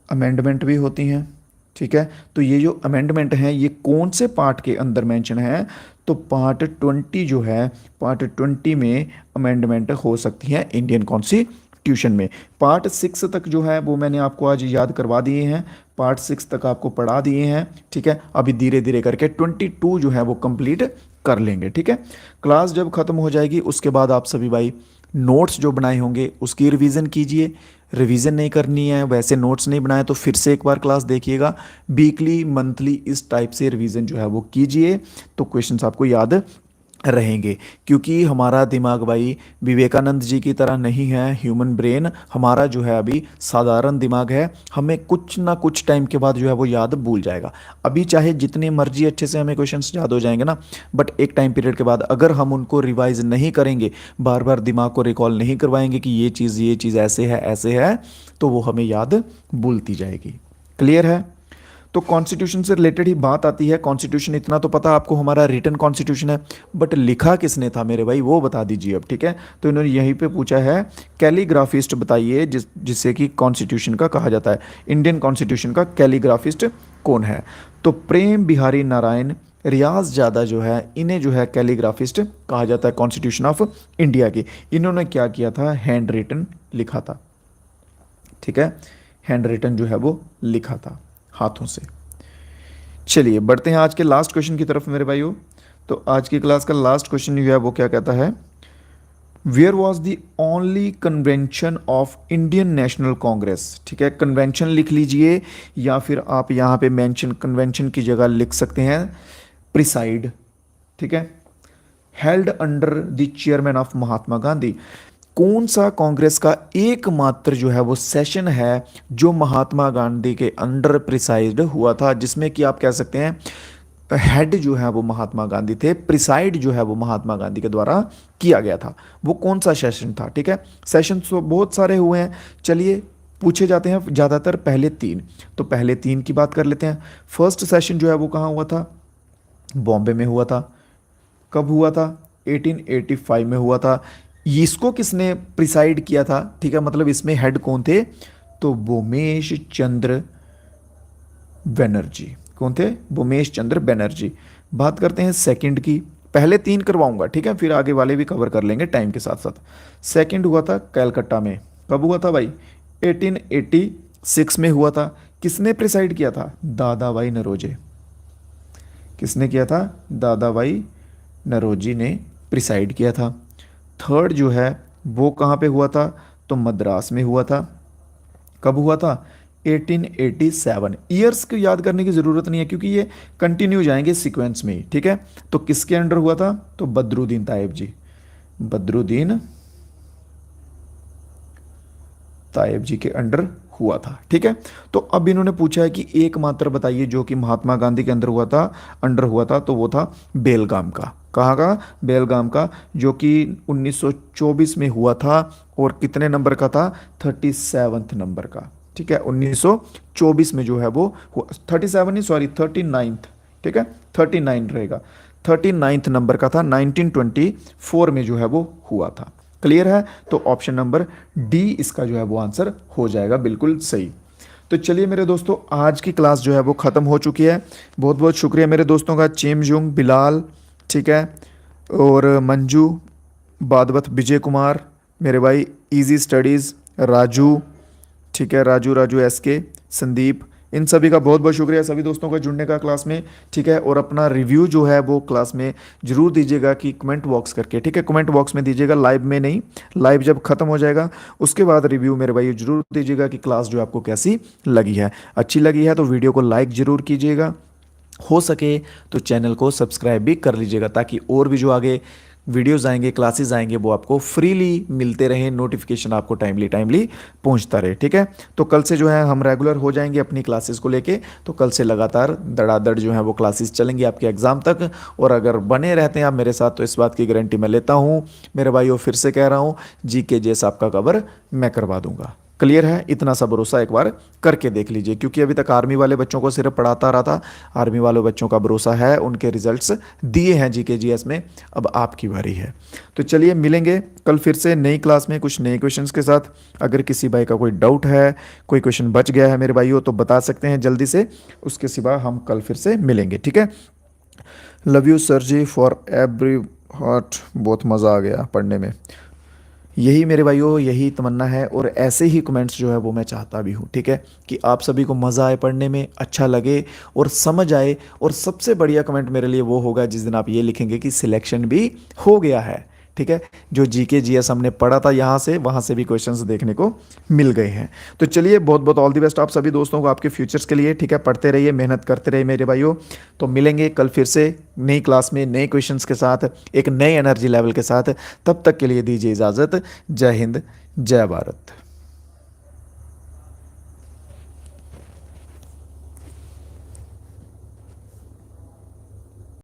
अमेंडमेंट भी होती हैं, ठीक है। तो ये जो अमेंडमेंट हैं ये कौन से पार्ट के अंदर मेंशन है, तो पार्ट 20 जो है, पार्ट 20 में अमेंडमेंट हो सकती है इंडियन कॉन्स्टिट्यूशन में। पार्ट 6 तक जो है वो मैंने आपको आज याद करवा दिए हैं, पार्ट 6 तक आपको पढ़ा दिए हैं, ठीक है। अभी धीरे धीरे करके 22 जो है वो कंप्लीट कर लेंगे, ठीक है। क्लास जब खत्म हो जाएगी उसके बाद आप सभी भाई नोट्स जो बनाए होंगे उसकी रिवीजन कीजिए। रिवीजन नहीं करनी है, वैसे नोट्स नहीं बनाए तो फिर से एक बार क्लास देखिएगा, वीकली मंथली इस टाइप से रिवीजन जो है वो कीजिए, तो क्वेश्चंस आपको याद रहेंगे। क्योंकि हमारा दिमाग भाई विवेकानंद जी की तरह नहीं है, ह्यूमन ब्रेन हमारा जो है अभी साधारण दिमाग है, हमें कुछ ना कुछ टाइम के बाद जो है वो याद भूल जाएगा। अभी चाहे जितने मर्जी अच्छे से हमें क्वेश्चंस याद हो जाएंगे ना, बट एक टाइम पीरियड के बाद अगर हम उनको रिवाइज नहीं करेंगे, बार बार दिमाग को रिकॉल नहीं करवाएंगे कि ये चीज़ ऐसे है, तो वो हमें याद भूलती जाएगी, क्लियर है। तो कॉन्स्टिट्यूशन से रिलेटेड ही बात आती है। कॉन्स्टिट्यूशन इतना तो पता आपको हमारा रिटन कॉन्स्टिट्यूशन है, बट लिखा किसने था मेरे भाई, वो बता दीजिए अब, ठीक है। तो इन्होंने यहीं पे पूछा है कैलीग्राफिस्ट बताइए जिससे कि कॉन्स्टिट्यूशन का कहा जाता है, इंडियन कॉन्स्टिट्यूशन का कैलीग्राफिस्ट कौन है, तो प्रेम बिहारी नारायण रियाज ज़्यादा जो है, इन्हें जो है कैलीग्राफिस्ट कहा जाता है कॉन्स्टिट्यूशन ऑफ इंडिया की। इन्होंने क्या किया था, हैंड रिटन लिखा था, ठीक है, हैंड रिटन जो है वो लिखा था हाथों से। चलिए बढ़ते हैं आज के लास्ट क्वेश्चन की तरफ मेरे भाइयों। तो आज की क्लास का लास्ट क्वेश्चन जो है वो क्या कहता है, where was the only convention of Indian National Congress, ठीक है, कन्वेंशन लिख लीजिए, या फिर आप यहाँ पे मेंशन कन्वेंशन की जगह लिख सकते हैं प्रिसाइड, ठीक है, held under the chairman of Mahatma Gandhi. कौन सा कांग्रेस का एकमात्र जो है वो सेशन है जो महात्मा गांधी के अंडर प्रिसाइड हुआ था, जिसमें कि आप कह सकते हैं हेड जो है वो महात्मा गांधी थे, प्रिसाइड जो है वो महात्मा गांधी के द्वारा किया गया था, वो कौन सा सेशन था, ठीक है। सेशन तो बहुत सारे हुए हैं, चलिए पूछे जाते हैं ज़्यादातर पहले 3, तो पहले 3 की बात कर लेते हैं। फर्स्ट सेशन जो है वो कहाँ हुआ था, बॉम्बे में हुआ था। कब हुआ था, 1885 में हुआ था। इसको किसने प्रिसाइड किया था, ठीक है, मतलब इसमें हेड कौन थे, तो भूमेश चंद्र बनर्जी। कौन थे, भूमेश चंद्र बनर्जी। बात करते हैं सेकंड की, पहले 3 करवाऊंगा, ठीक है, फिर आगे वाले भी कवर कर लेंगे टाइम के साथ साथ। सेकंड हुआ था कलकत्ता में, कब हुआ था भाई, 1886 में हुआ था। किसने प्रिसाइड किया था, दादा भाई नरोजे। किसने किया था? दादा भाई नरोजी ने प्रिसाइड किया था। थर्ड जो है वो कहाँ पे हुआ था? तो मद्रास में हुआ था। कब हुआ था? 1887। ईयर्स को याद करने की ज़रूरत नहीं है क्योंकि ये कंटिन्यू जाएंगे सीक्वेंस में ही, ठीक है। तो किसके अंडर हुआ था? तो बदरुद्दीन तायब जी, बदरुद्दीन तायब जी के अंडर हुआ था, ठीक है। तो अब इन्होंने पूछा है कि एकमात्र बताइए जो कि महात्मा गांधी के अंदर हुआ था, अंडर हुआ था, तो वो था बेलगाम का। कहाँ का? बेलगाम का, जो कि 1924 में हुआ था। और कितने नंबर का था? 37th नंबर का, ठीक है। 1924 में जो है वो 37 नहीं, सॉरी 39th, ठीक है, 39 रहेगा। 39th नंबर का था, 1924 में जो है वो हुआ था। क्लियर है? तो ऑप्शन नंबर डी इसका जो है वो आंसर हो जाएगा, बिल्कुल सही। तो चलिए मेरे दोस्तों, आज की क्लास जो है वो ख़त्म हो चुकी है। बहुत बहुत शुक्रिया मेरे दोस्तों का, चेमजुंग बिलाल, ठीक है, और मंजू, बादवत विजय कुमार, मेरे भाई इजी स्टडीज़ राजू, ठीक है, राजू राजू एस के, संदीप, इन सभी का बहुत बहुत शुक्रिया, सभी दोस्तों का जुड़ने का क्लास में, ठीक है। और अपना रिव्यू जो है वो क्लास में जरूर दीजिएगा कि कमेंट बॉक्स करके, ठीक है, कमेंट बॉक्स में दीजिएगा, लाइव में नहीं। लाइव जब खत्म हो जाएगा उसके बाद रिव्यू मेरे भाई जरूर दीजिएगा कि क्लास जो आपको कैसी लगी है। अच्छी लगी है तो वीडियो को लाइक जरूर कीजिएगा, हो सके तो चैनल को सब्सक्राइब भी कर लीजिएगा ताकि और भी जो आगे वीडियोस आएंगे, क्लासेस आएंगे, वो आपको फ्रीली मिलते रहें, नोटिफिकेशन आपको टाइमली टाइमली पहुंचता रहे, ठीक है। तो कल से जो है हम रेगुलर हो जाएंगे अपनी क्लासेस को लेके। तो कल से लगातार धड़ाधड़ जो है वो क्लासेस चलेंगी आपके एग्ज़ाम तक। और अगर बने रहते हैं आप मेरे साथ तो इस बात की गारंटी मैं लेता हूँ मेरे भाइयों, फिर से कह रहा हूँ, जीके जेस आपका कवर मैं करवा दूंगा। क्लियर है? इतना सा भरोसा एक बार करके देख लीजिए, क्योंकि अभी तक आर्मी वाले बच्चों को सिर्फ पढ़ाता रहा था। आर्मी वाले बच्चों का भरोसा है, उनके रिजल्ट्स दिए हैं जीके जीएस में, अब आपकी बारी है। तो चलिए मिलेंगे कल फिर से नई क्लास में कुछ नए क्वेश्चंस के साथ। अगर किसी भाई का कोई डाउट है, कोई क्वेश्चन बच गया है मेरे भाइयों, तो बता सकते हैं जल्दी से। उसके सिवा हम कल फिर से मिलेंगे, ठीक है। Love you sir ji for every heart, बहुत मज़ा आ गया पढ़ने में। यही मेरे भाइयों, यही तमन्ना है, और ऐसे ही कमेंट्स जो है वो मैं चाहता भी हूँ, ठीक है, कि आप सभी को मज़ा आए पढ़ने में, अच्छा लगे और समझ आए। और सबसे बढ़िया कमेंट मेरे लिए वो होगा जिस दिन आप ये लिखेंगे कि सिलेक्शन भी हो गया है, ठीक है। जो जीके जीएस हमने पढ़ा था यहाँ से वहाँ से भी क्वेश्चंस देखने को मिल गए हैं। तो चलिए बहुत बहुत ऑल द बेस्ट आप सभी दोस्तों को आपके फ्यूचर्स के लिए, ठीक है। पढ़ते रहिए, मेहनत करते रहिए मेरे भाइयों। तो मिलेंगे कल फिर से नई क्लास में नए क्वेश्चंस के साथ, एक नए एनर्जी लेवल के साथ। तब तक के लिए दीजिए इजाज़त। जय हिंद, जय भारत।